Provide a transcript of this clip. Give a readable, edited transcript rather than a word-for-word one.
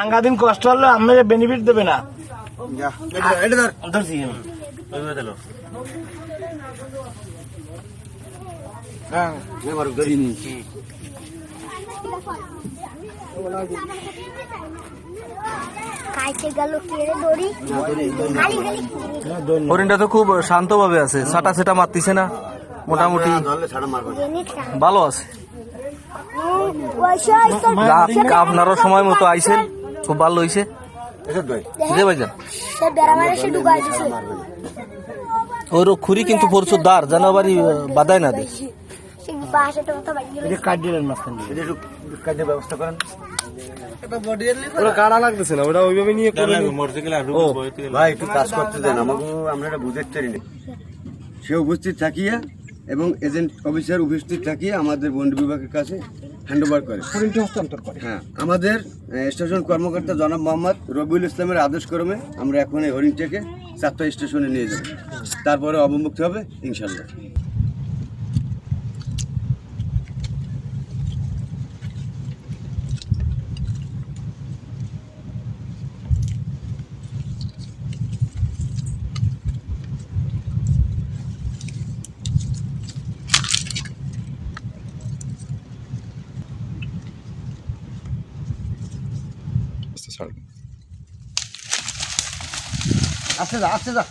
আঙ্গা দিন কষ্ট হলে আমাদের বেনিফিট দেবে না। ধরছি হরিণটা তো খুব শান্ত ভাবে আছে, ছাটা সেটা মারতিছে না, মোটামুটি ভালো আছে। আপনারও সময় মতো আইছেন, খুব ভালো হয়েছে। ওর খুরি কিন্তু প্রচুর দার, যেন আবার বাদায় না দেয়। ব্যবস্থা করেন। কাড়া লাগতেছে না, ওটা ওইভাবে নিয়ে ভাই একটু কাজ করতে দেন আমাকে, আমরা এটা বুঝতে পারি না। সে উপস্থিত থাকিয়ে এবং এজেন্ট অফিসার উপস্থিত থাকিয়ে আমাদের বন বিভাগের কাছে হ্যান্ডওভার করে, হস্তান্তর করে। হ্যাঁ, আমাদের স্টেশন কর্মকর্তা জনাব মোহাম্মদ রবিউল ইসলামের আদেশক্রমে আমরা এখন এই হরিণটাকে চারটা স্টেশনে নিয়ে যাব, তারপরে অবমুক্ত হবে ইনশাল্লাহ। আস্তে যা, আস্তে যা।